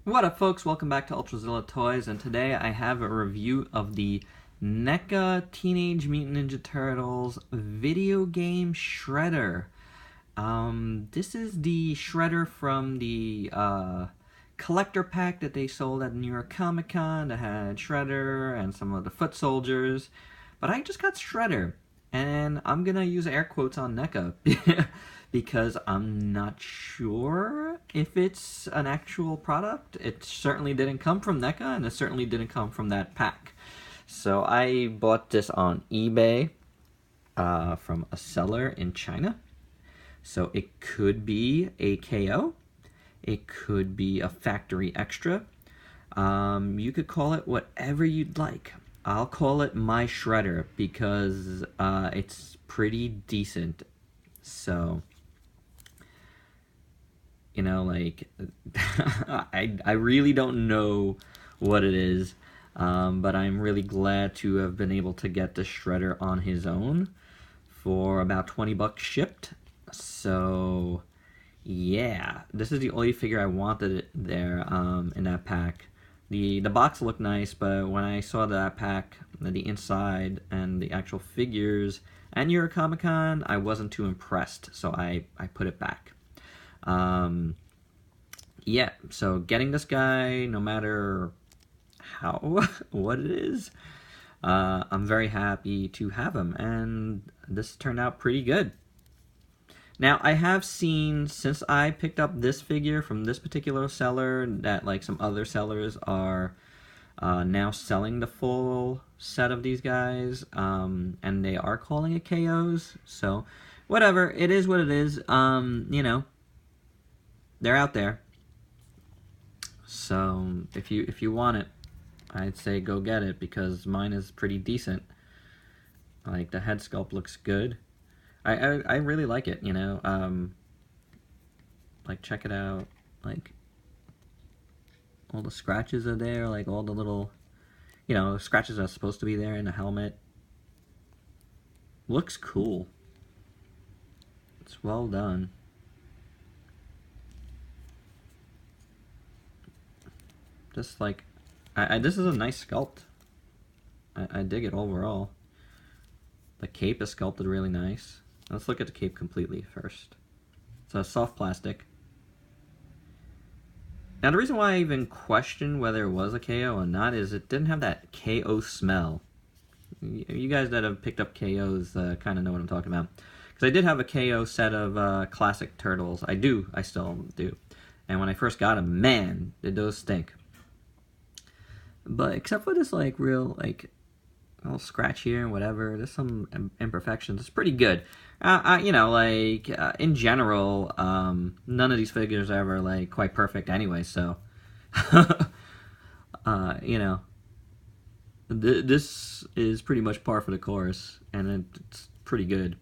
What up, folks? Welcome back to ULTRAZILLA Toys, and today I have a review of the NECA Teenage Mutant Ninja Turtles video game shredder. This is the shredder from the collector pack that they sold at New York Comic Con that had Shredder and some of the foot soldiers. But I just got Shredder, and I'm gonna use air quotes on NECA because I'm not sure if it's an actual product. It certainly didn't come from NECA, and it certainly didn't come from that pack. So I bought this on eBay from a seller in China. So it could be a KO. It could be a factory extra. You could call it whatever you'd like. I'll call it my shredder because it's pretty decent. So, you know, like, I really don't know what it is, but I'm really glad to have been able to get the shredder on his own for about 20 bucks shipped. So, yeah, this is the only figure I wanted there in that pack. The box looked nice, but when I saw that pack, the inside and the actual figures and New York Comic Con, I wasn't too impressed, so I put it back. Yeah, so getting this guy, no matter how, what it is, I'm very happy to have him, and this turned out pretty good. Now, I have seen, since I picked up this figure from this particular seller, that like some other sellers are now selling the full set of these guys, and they are calling it KOs, so whatever, it is what it is. You know, they're out there. So if you want it, I'd say go get it, because mine is pretty decent. Like, the head sculpt looks good. I really like it, you know. Like, check it out. Like, all the scratches are there, like all the little, you know, scratches are supposed to be there in the helmet. Looks cool. It's well done. Just like, this is a nice sculpt. I dig it overall. The cape is sculpted really nice. Let's look at the cape completely first. It's a soft plastic. Now, the reason why I even questioned whether it was a KO or not is it didn't have that KO smell. You guys that have picked up KOs kind of know what I'm talking about. Because I did have a KO set of classic turtles. I still do. And when I first got them, man, did those stink. But except for this, like, real, like, little scratch here and whatever, there's some imperfections. It's pretty good. You know, like, in general, none of these figures are ever, like, quite perfect anyway, so, you know, this is pretty much par for the course, and it's pretty good.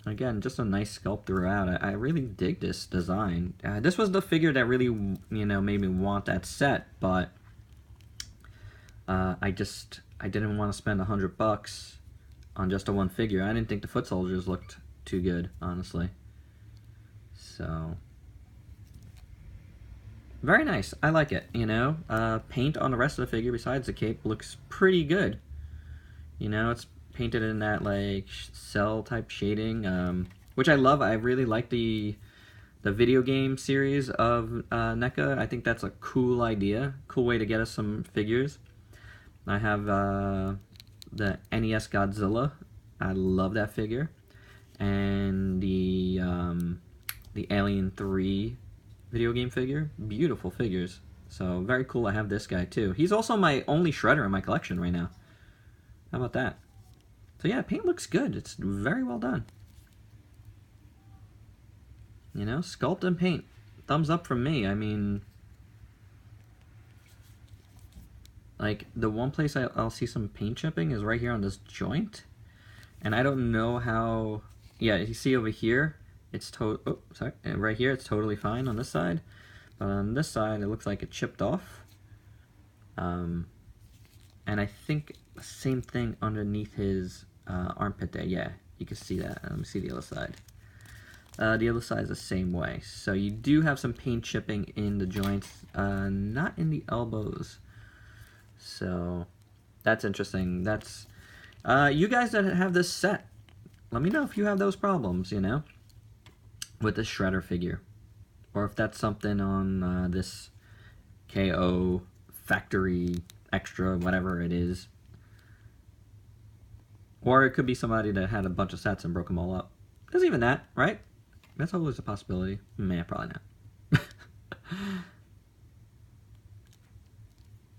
Again, just a nice sculpt throughout. I really dig this design. This was the figure that really, you know, made me want that set, but I didn't want to spend $100 on just a one figure. I didn't think the foot soldiers looked too good, honestly. So, very nice. I like it, you know. Paint on the rest of the figure besides the cape looks pretty good. You know, it's painted in that, like, cell type shading, which I love. I really like the video game series of NECA. I think that's a cool idea, cool way to get us some figures. I have the NES Godzilla. I love that figure, and the Alien 3 video game figure. Beautiful figures. So very cool. I have this guy too. He's also my only shredder in my collection right now. How about that? So yeah, paint looks good. It's very well done. You know, sculpt and paint. Thumbs up from me. I mean, like, the one place I'll see some paint chipping is right here on this joint. And I don't know how... Yeah, you see over here, it's right here, it's totally fine on this side. But on this side, it looks like it chipped off. And I think the same thing underneath his armpit there. Yeah, you can see that. Let me see the other side. The other side is the same way. So you do have some paint chipping in the joints, not in the elbows. So that's interesting. That's you guys that have this set, let me know if you have those problems, you know, with this shredder figure, or if that's something on this KO factory extra, whatever it is. Or it could be somebody that had a bunch of sets and broke them all up. There's even that, right? That's always a possibility. Man, probably not.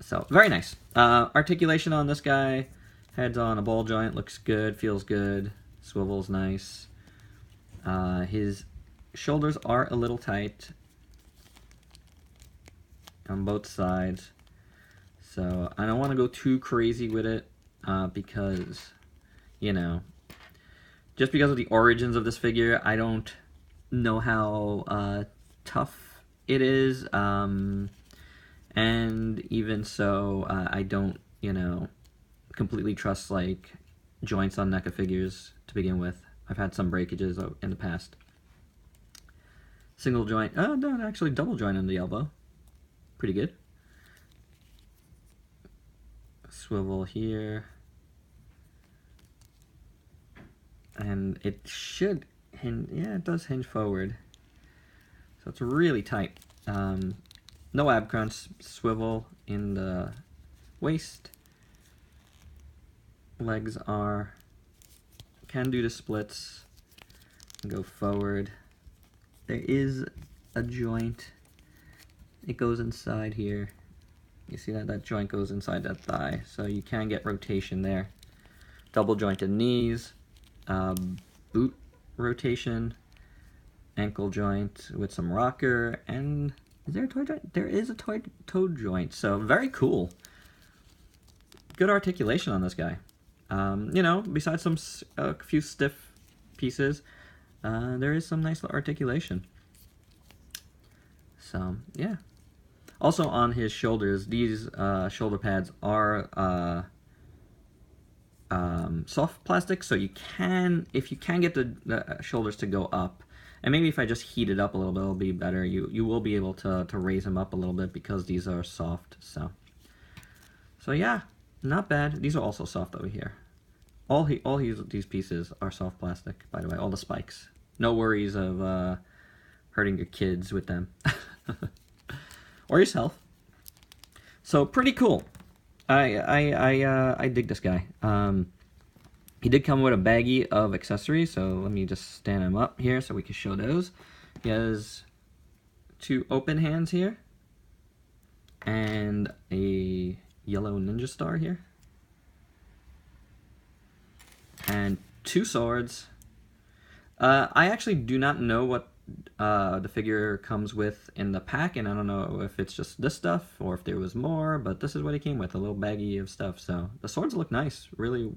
So, very nice. Articulation on this guy. Head's on a ball joint. Looks good. Feels good. Swivel's nice. His shoulders are a little tight on both sides. So, I don't want to go too crazy with it because, you know, just because of the origins of this figure, I don't know how tough it is. And even so, I don't, you know, completely trust, like, joints on NECA figures to begin with. I've had some breakages in the past. Single joint, no, actually double joint on the elbow. Pretty good. Swivel here. And it should hinge, yeah, it does hinge forward. So it's really tight. No ab crunch, swivel in the waist. Legs can do the splits and go forward. There is a joint. It goes inside here. You see that? That joint goes inside that thigh. So you can get rotation there. Double jointed knees. Boot rotation. Ankle joint with some rocker. And is there a toe joint? There is a toe joint. So very cool. Good articulation on this guy. You know, besides a few stiff pieces, there is some nice articulation. So, yeah. Also on his shoulders, these shoulder pads are soft plastic, so you can, if you can get the shoulders to go up, and maybe if I just heat it up a little bit, it'll be better. You will be able to raise them up a little bit because these are soft. So yeah, not bad. These are also soft over here. All these pieces are soft plastic, by the way. All the spikes. No worries of hurting your kids with them. Or yourself. So pretty cool. I dig this guy. He did come with a baggie of accessories, so let me just stand him up here so we can show those. He has 2 open hands here, and a yellow ninja star here, and 2 swords. I actually do not know what the figure comes with in the pack, and I don't know if it's just this stuff or if there was more, but this is what he came with, a little baggie of stuff. So the swords look nice, really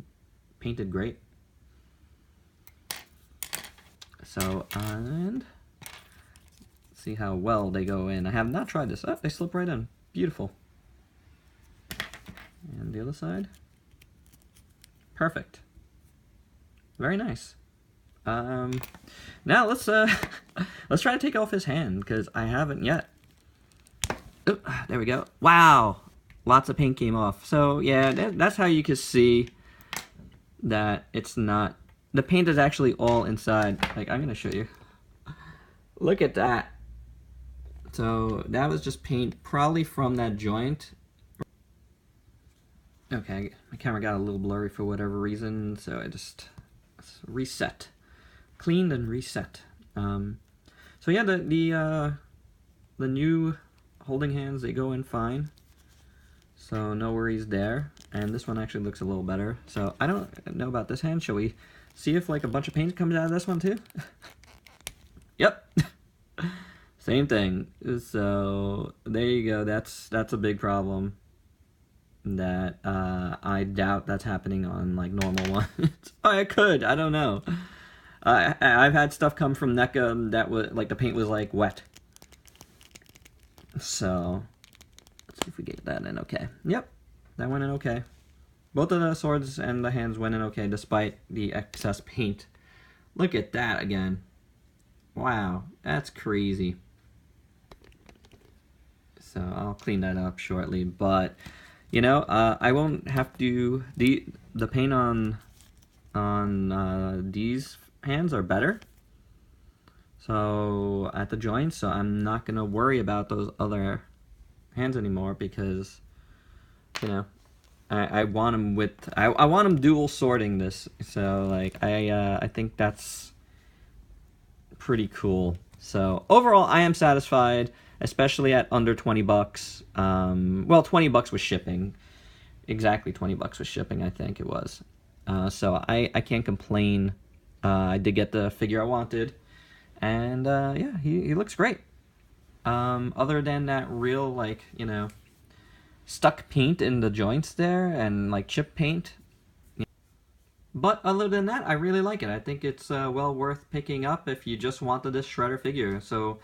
painted great. So, and see how well they go in. I have not tried this. Oh, they slip right in. Beautiful. And the other side. Perfect. Very nice. Now let's try to take off his hand, because I haven't yet. Oh, there we go. Wow, lots of paint came off. So yeah, that's how you can see that it's not, the paint is actually all inside. Like, I'm gonna show you. Look at that. So that was just paint, probably from that joint. Okay, my camera got a little blurry for whatever reason, so I just reset. Cleaned and reset. So yeah, the new holding hands, they go in fine. So no worries there. And this one actually looks a little better. So I don't know about this hand. Shall we see if like a bunch of paint comes out of this one too? Yep. Same thing. So there you go. That's a big problem. That I doubt that's happening on like normal ones. Oh, it could. I don't know. I've had stuff come from NECA that was like the paint was like wet. So let's see if we get that in okay. Yep, that went in okay. Both of the swords and the hands went in okay despite the excess paint. Look at that again. Wow, that's crazy. So I'll clean that up shortly, but you know, I won't have to. The paint on these hands are better. So at the joints, so I'm not gonna worry about those other hands anymore because, you know, I want them with I want them dual sorting this. So like I think that's pretty cool. So overall, I am satisfied, especially at under 20 bucks. Well, 20 bucks was shipping. Exactly 20 bucks was shipping, I think it was. So I can't complain. I did get the figure I wanted, and yeah, he looks great. Other than that real, like, you know, stuck paint in the joints there and like chip paint. But other than that, I really like it. I think it's well worth picking up if you just wanted this Shredder figure. So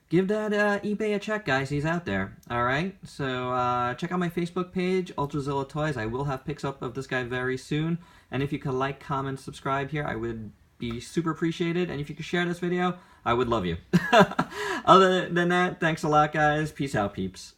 give that eBay a check, guys. He's out there. All right. So check out my Facebook page, ULTRAZILLA Toys. I will have pics up of this guy very soon. And if you could like, comment, subscribe here, I would be super appreciated. And if you could share this video, I would love you. Other than that, thanks a lot, guys. Peace out, peeps.